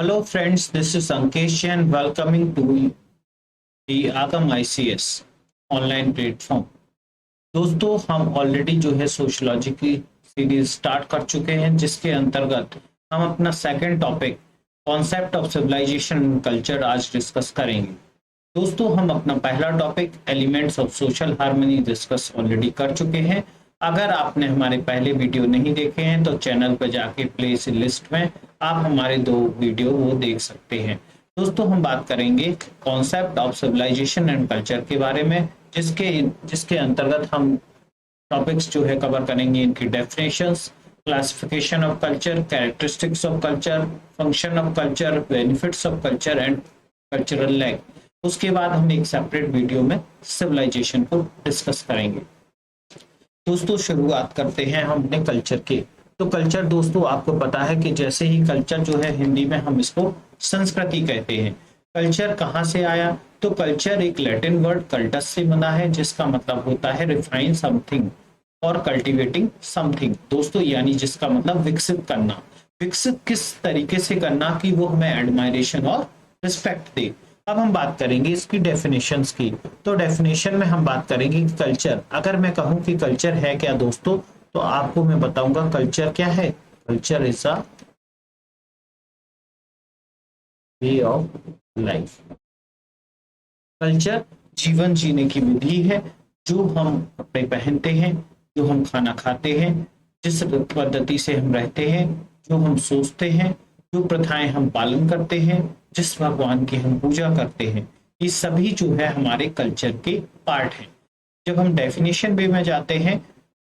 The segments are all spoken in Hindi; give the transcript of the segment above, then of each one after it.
Hello friends, this is Ankesh and welcoming to the Agam ICS online platform. दोस्तों हम ऑलरेडी जो है सोशलॉजी की सीरीज स्टार्ट कर चुके हैं जिसके अंतर्गत हम अपना second topic concept of civilization and culture आज डिस्कस करेंगे। दोस्तों हम अपना पहला topic elements of social harmony discuss already कर चुके हैं। अगर आपने हमारे पहले वीडियो नहीं देखे हैं तो चैनल पर जाके प्लेस लिस्ट में आप हमारे दो वीडियो वो देख सकते हैं। दोस्तों हम बात करेंगे concept of civilization and culture के बारे में जिसके जिसके अंतर्गत हम टॉपिक्स जो है कवर करेंगे इनकी definitions, classification of culture, characteristics of culture, function of culture, benefits of culture and cultural lag. उसके बाद हम एक सेपरेट वीडियो में सिविलाइजेशन को डिस्कस करेंगे। दोस्तों शुरुआत करते हैं हम अपने कल्चर के। तो कल्चर दोस्तों आपको पता है कि जैसे ही कल्चर जो है हिंदी में हम इसको संस्कृति कहते हैं। कल्चर कहाँ से आया? तो कल्चर एक लैटिन वर्ड कल्टस से बना है जिसका मतलब होता है रिफाइन समथिंग और कल्टिवेटिंग समथिंग। दोस्तों यानी जिसका मतलब विकसित करना। विकसित किस तरीके से करना कि वो हमें एडमायरेशन और रिस्पेक्ट दे। अब हम बात करेंगे इसकी डेफिनेशंस की। तो डेफिनेशन में हम बात करेंगे कि कल्चर, अगर मैं कहूं कि कल्चर है क्या दोस्तों, तो आपको मैं बताऊंगा कल्चर क्या है। Culture is a way of life. Culture जीवन जीने की विधि है, जो हम कपड़े पहनते हैं, जो हम खाना खाते हैं, जिस पद्धति से हम रहते हैं, जो हम सोचते हैं, जो प्रथाएं हम पालन करते हैं, जिस भगवान की हम पूजा करते हैं, ये सभी जो है हमारे कल्चर के पार्ट हैं। जब हम डेफिनेशन वे में जाते हैं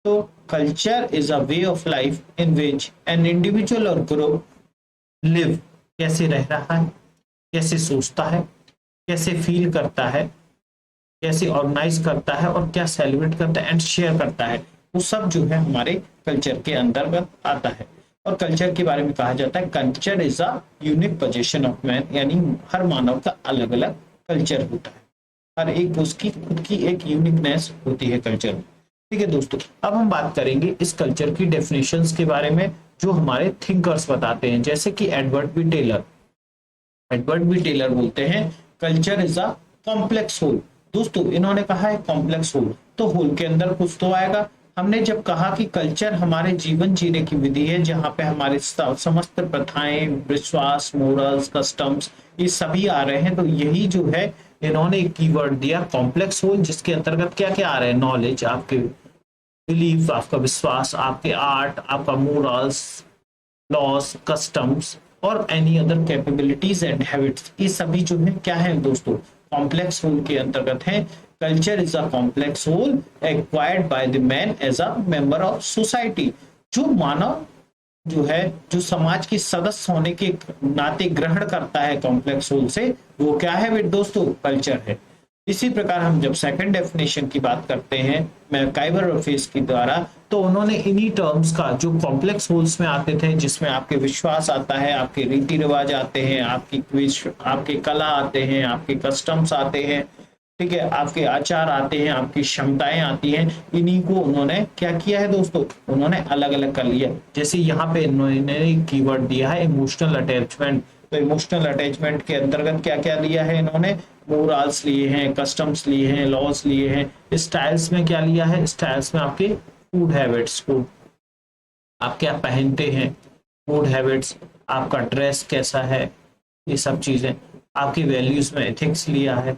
तो culture is a way of life in which an individual और ग्रुप लिव। कैसे रह रहा है, कैसे सोचता है, कैसे फील करता है, कैसे ऑर्गेनाइज करता है और क्या सेलिब्रेट करता है एंड शेयर करता है, वो सब जो है हमारे कल्चर के अंतर्गत आता है। और कल्चर के बारे में कहा जाता है culture is a unique position of man, यानी हर मानव का अलग अलग कल्चर होता है, हर एक उसकी खुद की एक यूनिकनेस होती है कल्चर में। ठीक है दोस्तों, अब हम बात करेंगे इस कल्चर की डेफिनेशंस के बारे में जो हमारे थिंकर्स बताते हैं, जैसे कि Edward B Taylor. Edward B Taylor बोलते हैं culture is a complex whole. दोस्तों इन्होंने कहा है कॉम्प्लेक्स होल, तो होल के अंदर कुछ तो आएगा। हमने जब कहा कि कल्चर हमारे जीवन जीने की विधि है जहां पे हमारे समस्त प्रथाएं, विश्वास, मोरल्स, कस्टम्स ये सभी आ रहे हैं, तो यही जो है इन्होंने एक कीवर्ड दिया कॉम्प्लेक्स होल, जिसके अंतर्गत क्या क्या आ रहे हैं, नॉलेज, आपके बिलीफ, आपका विश्वास, आपके आर्ट, आपका मोरल्स, लॉस, कस्टम्स और any other capabilities and habits, ये सभी जो है क्या है दोस्तों, कॉम्प्लेक्स होल के अंतर्गत है। Culture is a complex whole acquired by the man as a member of society. जो मानव जो है, जो समाज के सदस्य होने के नाते ग्रहण करता है कॉम्प्लेक्स होल से, वो क्या है दोस्तों, कल्चर है। इसी प्रकार हम जब सेकंड डेफिनेशन की बात करते हैं मैकाइवर और फेस के द्वारा, तो उन्होंने इन्हीं टर्म्स का जो कॉम्प्लेक्स होल्स में आते थे, जिसमें आपके विश्वास आता है, आपके रीति रिवाज आते हैं, आपके कला आते हैं, आपके कस्टम्स आते हैं, ठीक है, आपके आचार आते हैं, आपकी क्षमताएं आती हैं, इन्हीं को उन्होंने क्या किया है दोस्तों, उन्होंने अलग अलग कर लिया। जैसे यहाँ पे इन्होंने कीवर्ड दिया है इमोशनल अटैचमेंट। तो इमोशनल अटैचमेंट के अंतर्गत क्या क्या लिया है इन्होंने, मोरल्स लिए हैं, कस्टम्स लिए हैं, लॉज लिए हैं। स्टाइल्स में क्या लिया है, स्टाइल्स में आपके फूड हैबिट्स को, आप क्या पहनते हैं, फूड हैबिट्स, आपका ड्रेस कैसा है, ये सब चीजें। आपकी वैल्यूज में एथिक्स लिया है।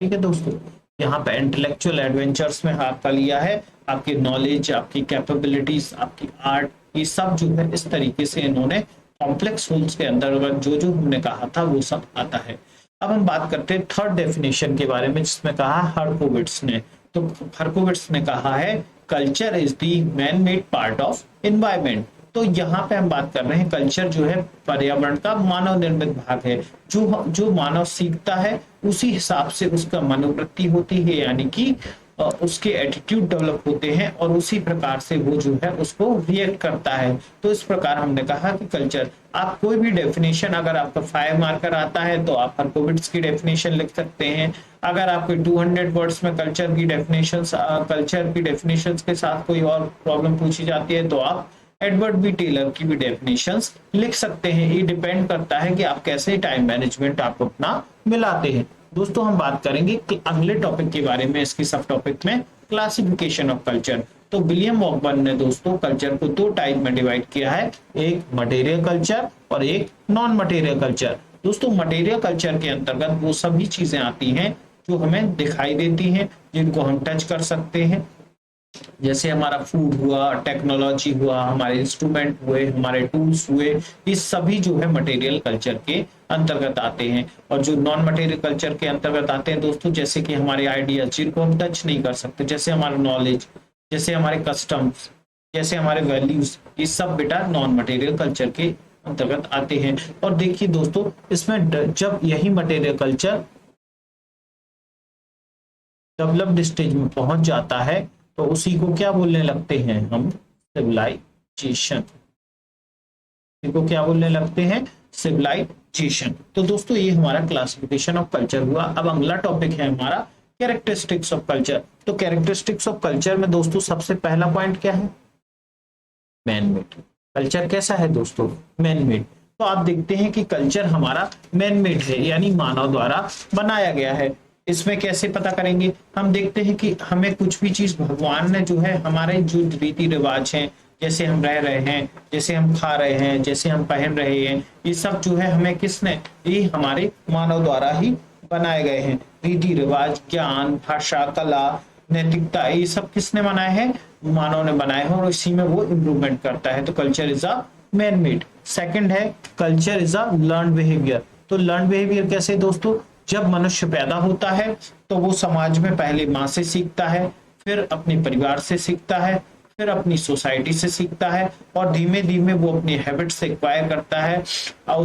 ठीक है दोस्तों, यहाँ पे इंटेलेक्चुअल एडवेंचर्स में आपका लिया है आपकी नॉलेज, आपकी कैपेबिलिटीज, आपकी आर्ट, ये सब जो है इस तरीके से इन्होंने कॉम्प्लेक्स होल्स के अंदर जो जो हमने कहा था वो सब आता है। अब हम बात करते हैं थर्ड डेफिनेशन के बारे में, जिसमें कहा हर्कोविट्स ने। तो हर्कोविट्स ने कहा है culture is the man made part of environment. तो यहाँ पे हम बात कर रहे हैं कल्चर जो है पर्यावरण का मानव निर्मित भाग है। जो जो मानव सीखता है उसी हिसाब से उसका मनोवृत्ति होती है, यानी कि उसके एटीट्यूड डेवलप होते हैं और उसी प्रकार से वो जो है उसको रिएक्ट करता है। तो इस प्रकार हमने कहा कि कल्चर, आप कोई भी डेफिनेशन अगर आपका 5 मार्कर आता है तो आप हर्कोविट्स की डेफिनेशन लिख सकते हैं। अगर आपके 200 वर्ड्स में कल्चर की डेफिनेशन के साथ कोई और प्रॉब्लम पूछी जाती है तो आप एडवर्ड बी टेलर की भी डेफिनेशंस लिख सकते हैं। ये डिपेंड करता है कि आप कैसे टाइम मैनेजमेंट आप अपना मिलाते हैं। दोस्तों हम बात करेंगे अगले टॉपिक के बारे में, इसके सब टॉपिक में क्लासिफिकेशन ऑफ कल्चर। तो विलियम वॉकबर्न ने दोस्तों कल्चर को दो टाइप में डिवाइड किया है, एक मटेरियल कल्चर और एक नॉन मटेरियल कल्चर। दोस्तों मटेरियल कल्चर के अंतर्गत वो सभी चीजें आती हैं जो हमें दिखाई देती हैं, जिनको हम टच कर सकते हैं, जैसे हमारा फूड हुआ, टेक्नोलॉजी हुआ, हमारे इंस्ट्रूमेंट हुए, हमारे टूल्स हुए, ये सभी जो है मटेरियल कल्चर के अंतर्गत आते हैं। और जो नॉन मटेरियल कल्चर के अंतर्गत आते हैं दोस्तों, जैसे कि हमारे आइडियाज जिनको हम टच नहीं कर सकते, जैसे हमारा नॉलेज, जैसे हमारे कस्टम्स, जैसे हमारे वैल्यूज, ये सब बेटा नॉन मटेरियल कल्चर के अंतर्गत आते हैं। और देखिए दोस्तों, इसमें जब यही मटेरियल कल्चर डेवलप्ड स्टेज में पहुंच जाता है तो उसी को क्या बोलने लगते हैं हम, सिविलाइजेशन। इनको क्या बोलने लगते हैं, सिविलाइजेशन। तो दोस्तों ये हमारा क्लासिफिकेशन ऑफ कल्चर हुआ। अब अगला टॉपिक है हमारा कैरेक्टरिस्टिक्स ऑफ कल्चर। तो कैरेक्टरिस्टिक्स ऑफ कल्चर में दोस्तों सबसे पहला पॉइंट क्या है, मैन मेड। कल्चर कैसा है दोस्तों, मैन मेड। तो आप देखते हैं कि कल्चर हमारा मैन मेड है, यानी मानव द्वारा बनाया गया है। इसमें कैसे पता करेंगे, हम देखते हैं कि हमें कुछ भी चीज भगवान ने जो है, हमारे जो रीति रिवाज हैं, जैसे हम रह रहे हैं, जैसे हम खा रहे हैं, जैसे हम पहन रहे हैं, ये सब जो है हमें किसने, ये हमारे मानव द्वारा ही बनाए गए हैं। रीति रिवाज, ज्ञान, भाषा, कला, नैतिकता, ये सब किसने बनाए हैं, मानव ने बनाए हैं, और इसी में वो इम्प्रूवमेंट करता है। तो culture is a man made. Second है culture is a learn behaviour. तो लर्न बिहेवियर कैसे दोस्तों, जब मनुष्य पैदा होता है तो वो समाज में पहले माँ से सीखता है, फिर अपने परिवार से सीखता है, फिर अपनी सोसाइटी से सीखता है, और धीमे धीमे वो अपनी हैबिट से एक्वायर करता है और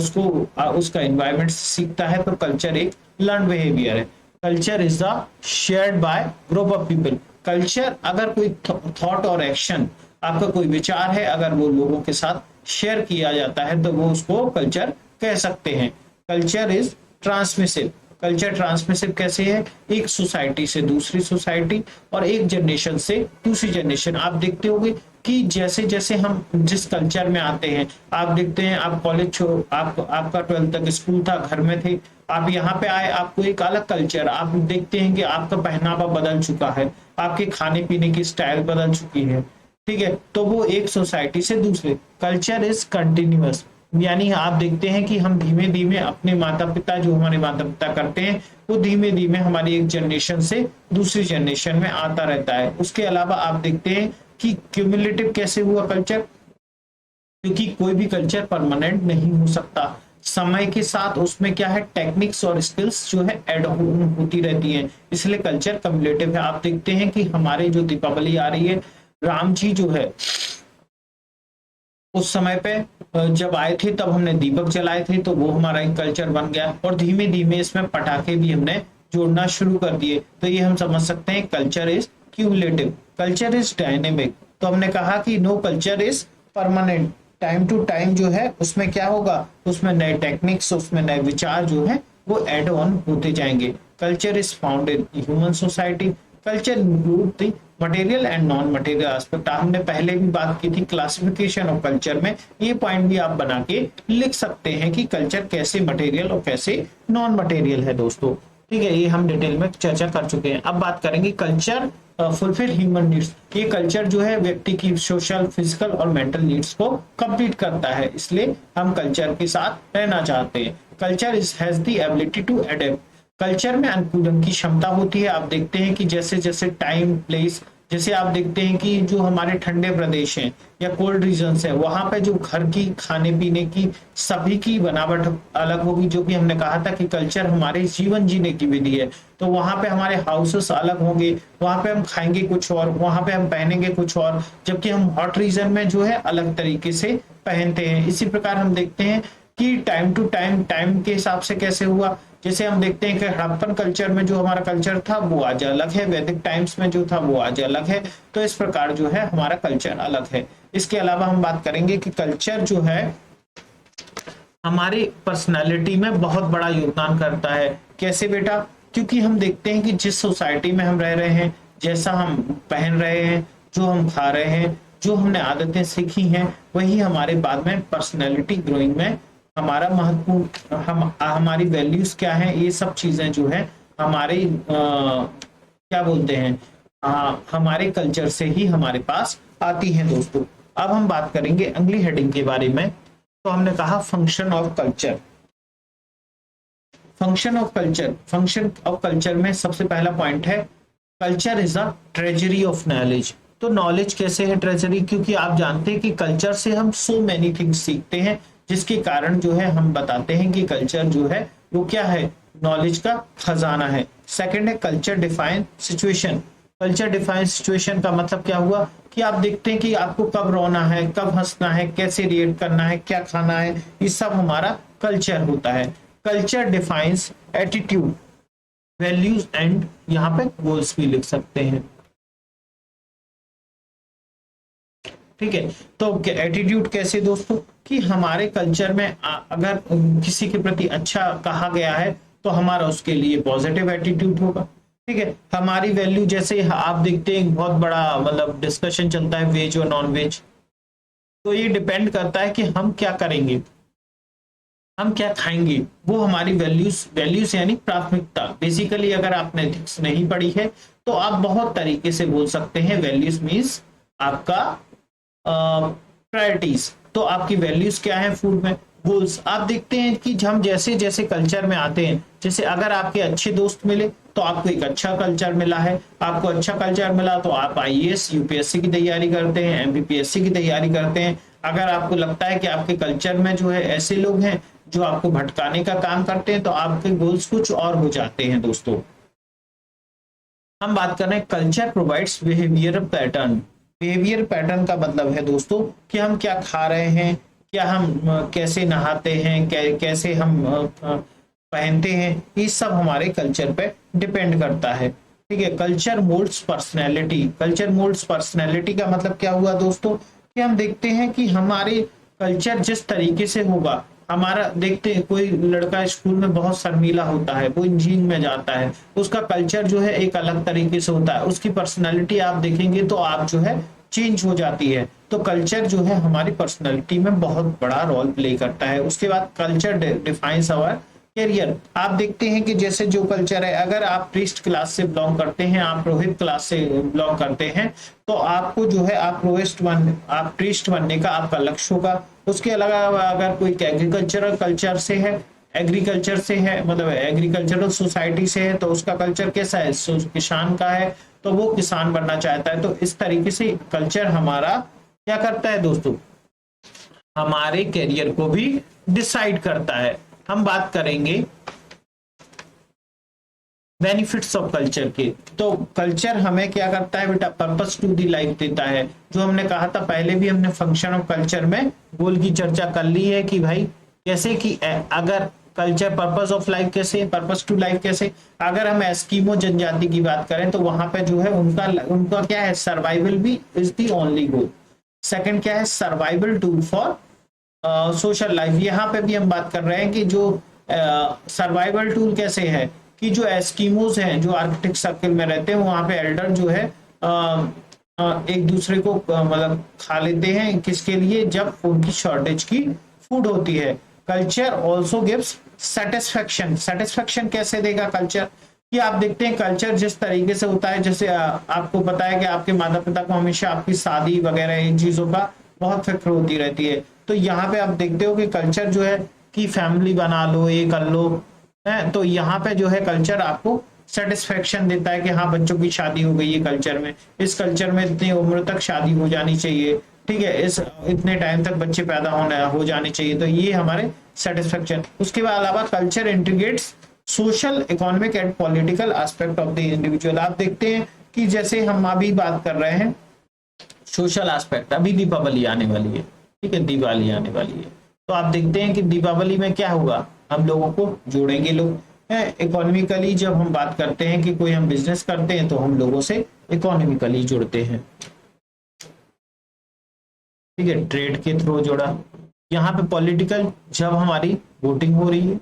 उसका एनवायरनमेंट से सीखता है। तो कल्चर एक लर्न बिहेवियर है। Culture is the shared by group of people. Culture अगर कोई थॉट और एक्शन, आपका कोई विचार है, अगर वो लोगों के साथ शेयर किया जाता है तो वो उसको कल्चर कह सकते हैं। Culture is transmissive. Culture transmissive कैसे है, एक सोसाइटी से दूसरी सोसाइटी और एक जनरेशन से दूसरी जनरेशन। आप देखते होंगे कि जैसे जैसे हम जिस कल्चर में आते हैं, आप देखते हैं आप कॉलेज आपका 12th तक स्कूल था, घर में थे, आप यहाँ पे आए, आपको एक अलग कल्चर, आप देखते हैं कि आपका पहनावा बदल चुका है, आपके खाने पीने की स्टाइल बदल चुकी है, ठीक है। तो वो एक सोसाइटी से दूसरे, कल्चर इज कंटिन्यूअस, यानी आप देखते हैं कि हम धीमे धीमे अपने माता पिता, जो हमारे माता पिता करते हैं, वो धीमे धीमे हमारी एक जनरेशन से दूसरी जनरेशन में आता रहता है। उसके अलावा आप देखते हैं कि क्यूमुलेटिव कैसे हुआ कल्चर, क्योंकि कोई भी कल्चर परमानेंट नहीं हो सकता, समय के साथ उसमें क्या है, टेक्निक्स और स्किल्स जो है ऐड होती रहती हैं, इसलिए कल्चर क्यूमुलेटिव है। आप देखते हैं कि हमारे जो दीपावली आ रही है, राम जी जो है उस समय पे जब आए थे तब हमने दीपक जलाए थे, तो वो हमारा एक कल्चर बन गया, और धीमे धीमे इसमें पटाखे भी हमने जोड़ना शुरू कर दिए। तो ये हम समझ सकते हैं culture is cumulative. Culture is dynamic. तो हमने कहा कि no culture is permanent, time to time जो है उसमें क्या होगा, उसमें नए टेक्निक्स, उसमें नए विचार जो है वो एड ऑन होते जाएंगे। Culture is found in human society. Culture include the material and non material aspect. हमने पहले भी बात की थी क्लासिफिकेशन ऑफ कल्चर में, ये पॉइंट भी आप बना के लिख सकते हैं कि कल्चर कैसे मटेरियल और कैसे नॉन मटेरियल है दोस्तों, ठीक है। ये हम डिटेल में चर्चा कर चुके हैं। अब बात करेंगे कल्चर फुलफिल ह्यूमन नीड्स। ये कल्चर जो है व्यक्ति की सोशल, फिजिकल और मेंटल नीड्स को कंप्लीट करता है, इसलिए हम कल्चर के साथ रहना चाहते हैं। Culture is has the ability to adapt. Culture में अनुकूलन की क्षमता होती है। आप देखते हैं कि जैसे जैसे टाइम, प्लेस, जैसे आप देखते हैं कि जो हमारे ठंडे प्रदेश हैं या कोल्ड रीजन्स हैं, वहां पे जो घर की खाने पीने की सभी की बनावट अलग होगी, जो कि हमने कहा था कि कल्चर हमारे जीवन जीने की विधि है। तो वहां पे हमारे हाउसेस अलग होंगे, वहां पे हम खाएंगे कुछ और, वहां पे हम पहनेंगे कुछ और, जबकि हम हॉट रीजन में जो है अलग तरीके से पहनते हैं। इसी प्रकार हम देखते हैं कि टाइम टू टाइम के हिसाब से कैसे हुआ, जैसे हम देखते हैं कि हड़प्पन कल्चर में जो हमारा कल्चर था वो आज अलग है, वैदिक टाइम्स में जो था वो आज अलग है। तो इस प्रकार जो है हमारा कल्चर अलग है। इसके अलावा हम बात करेंगे कि कल्चर जो है हमारी पर्सनालिटी में बहुत बड़ा योगदान करता है। कैसे बेटा, क्योंकि हम देखते हैं कि जिस सोसाइटी में हम रह रहे हैं, जैसा हम पहन रहे हैं, जो हम खा रहे हैं, जो हमने आदतें सीखी हैं वही हमारे बाद में पर्सनैलिटी ग्रोइंग में हमारा महत्वपूर्ण हमारी वैल्यूज क्या है, ये सब चीजें जो है हमारे क्या बोलते हैं हमारे कल्चर से ही हमारे पास आती हैं दोस्तों। अब हम बात करेंगे अगली हेडिंग के बारे में। तो हमने कहा function of culture. Function of culture में सबसे पहला पॉइंट है culture is a treasury of knowledge. तो नॉलेज कैसे है ट्रेजरी, क्योंकि आप जानते हैं कि कल्चर से हम सो मेनी थिंग्स सीखते हैं, जिसके कारण जो है हम बताते हैं कि कल्चर जो है वो क्या है, नॉलेज का खजाना है। सेकंड है culture define situation. Culture define situation का मतलब क्या हुआ कि आप देखते हैं कि आपको कब रोना है, कब हंसना है, कैसे रिएक्ट करना है, क्या खाना है, ये सब हमारा कल्चर होता है। Culture defines attitude, values and यहाँ पे गोल्स भी लिख सकते हैं। ठीक है, तो एटीट्यूड कैसे दोस्तों कि हमारे कल्चर में अगर किसी के प्रति अच्छा कहा गया है तो हमारा उसके लिए पॉजिटिव एटीट्यूड होगा। ठीक है, हमारी वैल्यू जैसे आप देखते हैं बहुत बड़ा मतलब डिस्कशन चलता है वेज और नॉन वेज, तो ये डिपेंड करता है कि हम क्या करेंगे, हम क्या खाएंगे, वो हमारी वैल्यूज यानी प्राथमिकता। बेसिकली अगर आपने एथिक्स नहीं पढ़ी है तो आप बहुत तरीके से बोल सकते हैं वैल्यूज मीन्स आपका प्रायोरिटीज। तो आपकी वैल्यूज क्या है फूड में, गोल्स। आप देखते हैं कि हम जैसे जैसे कल्चर में आते हैं, जैसे अगर आपके अच्छे दोस्त मिले तो आपको एक अच्छा कल्चर मिला है, आपको अच्छा कल्चर मिला तो आप आईएएस यूपीएससी की तैयारी करते हैं, एमपीपीएससी की तैयारी करते हैं। अगर आपको लगता है कि आपके कल्चर में जो है ऐसे लोग हैं जो आपको भटकाने का काम करते हैं तो आपके गोल्स कुछ और हो जाते हैं दोस्तों। हम बात कर रहे हैं culture provides behaviour pattern. Behaviour pattern का मतलब है दोस्तों कि हम क्या खा रहे हैं, क्या हम कैसे नहाते हैं, कैसे हम पहनते हैं, ये सब हमारे कल्चर पे डिपेंड करता है। ठीक है, culture moulds personality. Culture moulds personality का मतलब क्या हुआ दोस्तों कि हम देखते हैं कि हमारे कल्चर जिस तरीके से होगा, हमारा देखते हैं कोई लड़का स्कूल में बहुत शर्मीला होता है, वो इंजीनियरिंग में जाता है, उसका कल्चर जो है एक अलग तरीके से होता है, उसकी पर्सनालिटी आप देखेंगे तो आप जो है चेंज हो जाती है। तो कल्चर जो है हमारी पर्सनालिटी में बहुत बड़ा रोल प्ले करता है। उसके बाद कल्चर डिफाइंस आवर कैरियर। आप देखते हैं कि जैसे जो कल्चर है, अगर आप प्रीस्ट क्लास से बिलोंग करते हैं, आप रोहित क्लास से बिलोंग करते हैं, तो आपको जो है आप प्रीस्ट बनने का आपका लक्ष्य होगा। उसके अलावा अगर कोई एग्रीकल्चरल कल्चर से है, एग्रीकल्चर से है मतलब एग्रीकल्चरल सोसाइटी से है, तो उसका कल्चर कैसा है, किसान का है तो वो किसान बनना चाहता है। तो इस तरीके से कल्चर हमारा क्या करता है दोस्तों, हमारे कैरियर को भी डिसाइड करता है। हम बात करेंगे बेनिफिट्स ऑफ कल्चर के। तो कल्चर हमें क्या करता है बेटा, पर्पस टू दी लाइफ देता है। जो हमने कहा था पहले भी, हमने फंक्शन ऑफ कल्चर में गोल की चर्चा कर ली है कि भाई कैसे कि अगर कल्चर पर्पस ऑफ लाइफ कैसे, पर्पस टू लाइफ कैसे, अगर हम एस्किमो जनजाति की बात करें तो वहां पे जो है उनका क्या है, सर्वाइवल भी is the only goal. Second क्या है, survival tool for social life. यहाँ पे भी हम बात कर रहे हैं कि जो सर्वाइवल टूल कैसे है कि जो एस्किमोज हैं जो आर्कटिक सर्कल में रहते हैं, वहां पे एल्डर जो है एक दूसरे को मतलब खा लेते हैं, किसके लिए, जब उनकी शॉर्टेज की फूड होती है। Culture also gives satisfaction. Satisfaction कैसे देगा कल्चर कि आप देखते हैं कल्चर जिस तरीके से होता है, जैसे आपको पता है कि आपके माता पिता को हमेशा आपकी शादी वगैरह इन चीजों का बहुत फिक्र होती रहती है। तो यहाँ पे आप देखते हो कि कल्चर जो है कि फैमिली बना लो, ये कर लो है, तो यहाँ पे जो है कल्चर आपको सेटिस्फेक्शन देता है कि हाँ बच्चों की शादी हो गई है कल्चर में, इस कल्चर में इतनी उम्र तक शादी हो जानी चाहिए, ठीक है, इस इतने टाइम तक बच्चे पैदा हो जाने चाहिए। तो ये हमारे सेटिस्फेक्शन। उसके अलावा culture integrates social, economic and political aspect of the individual. आप देखते हैं कि जैसे हम अभी बात कर रहे हैं सोशल एस्पेक्ट, अभी दीपावली आने वाली है, ठीक है, दिवाली आने वाली है, तो आप देखते हैं कि दीपावली में क्या होगा, हम लोगों को जोड़ेंगे लोग। इकोनॉमिकली जब हम बात करते हैं कि कोई हम बिजनेस करते हैं तो हम लोगों से इकोनॉमिकली जुड़ते हैं, ठीक है, ट्रेड के थ्रू जोड़ा। यहाँ पे पॉलिटिकल, जब हमारी वोटिंग हो रही है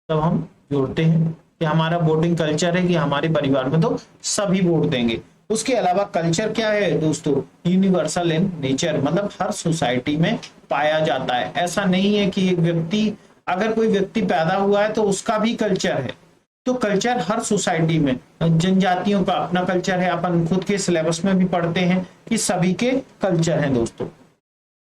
तब हम जोड़ते हैं कि हमारा वोटिंग कल्चर है कि हमारे परिवार में तो सभी वोट देंगे। उसके अलावा कल्चर क्या है दोस्तों, यूनिवर्सल इन नेचर, मतलब हर सोसाइटी में पाया जाता है। ऐसा नहीं है कि एक व्यक्ति, अगर कोई व्यक्ति पैदा हुआ है तो उसका भी कल्चर है। तो कल्चर हर सोसाइटी में, जनजातियों का अपना कल्चर है, अपन खुद के सिलेबस में भी पढ़ते हैं कि सभी के कल्चर हैं दोस्तों।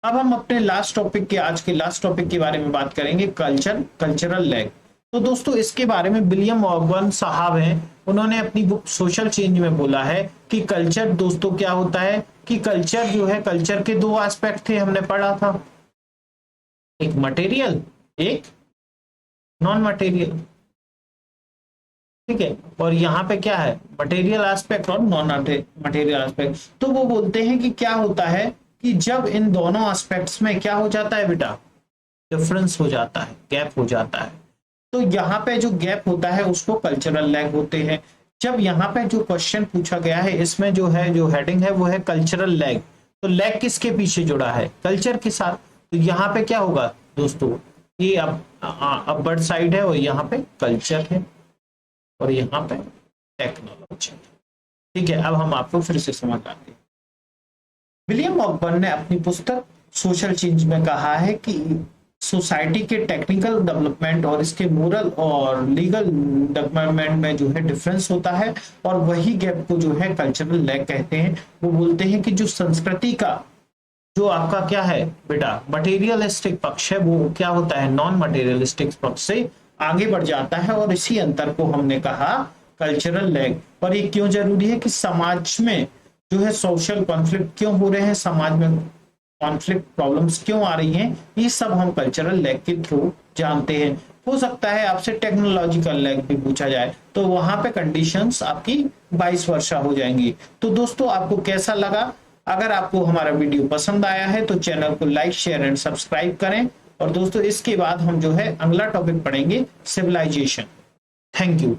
अब हम अपने लास्ट टॉपिक के, आज के लास्ट टॉपिक के बारे में बात करेंगे, कल्चर, कल्चरल लैग। तो दोस्तों इसके बारे में विलियम मॉर्गन साहब हैं, उन्होंने अपनी बुक सोशल चेंज में बोला है कि कल्चर दोस्तों क्या होता है, कि कल्चर जो है, कल्चर के दो एस्पेक्ट थे, हमने पढ़ा था, एक मटेरियल, एक नॉन मटेरियल, ठीक है। और यहाँ पे क्या है, मटेरियल एस्पेक्ट और नॉन मटेरियल एस्पेक्ट। तो वो बोलते हैं कि क्या होता है कि जब इन दोनों एस्पेक्ट्स में क्या हो जाता है बेटा, डिफरेंस हो जाता है, गैप हो जाता है, तो यहाँ पे जो गैप होता है उसको कल्चरल लैग होते हैं। जब यहाँ पे जो क्वेश्चन पूछा गया है, इसमें जो है, जो हेडिंग है वो है कल्चरल लैग, तो लैग किसके पीछे जुड़ा है, कल्चर के साथ। तो यहाँ पे क्या होगा दोस्तों, ये अपवर्ड साइड है और यहाँ पे कल्चर है और यहाँ पे टेक्नोलॉजी, ठीक है। अब हम आपको फिर से समझ आते हैं। विलियम मॉर्गन ने अपनी पुस्तक सोशल चेंज में कहा है कि सोसाइटी के टेक्निकल डेवलपमेंट और इसके मोरल और लीगल डेवलपमेंट में जो है डिफरेंस होता है, और वही गैप को जो है कल्चरल लैग कहते हैं। वो बोलते हैं कि जो संस्कृति का जो आपका क्या है बेटा, मटेरियलिस्टिक पक्ष है, वो क्या होता है, नॉन मटेरियलिस्टिक पक्ष से आगे बढ़ जाता है, और इसी अंतर को हमने कहा कल्चरल लैग। और ये क्यों जरूरी है कि समाज में जो है सोशल कॉन्फ्लिक्ट क्यों हो रहे हैं, समाज में कॉन्फ्लिक्ट प्रॉब्लम्स क्यों आ रही हैं, ये सब हम कल्चरल लैग के थ्रू जानते हैं। हो सकता है आपसे टेक्नोलॉजिकल लैग भी पूछा जाए, तो वहां पे कंडीशंस आपकी 22 वर्षा हो जाएंगी। तो दोस्तों आपको कैसा लगा, अगर आपको हमारा वीडियो पसंद आया है तो चैनल को लाइक, शेयर एंड सब्सक्राइब करें। और दोस्तों इसके बाद हम जो है अगला टॉपिक पढ़ेंगे, सिविलाइजेशन। Thank you.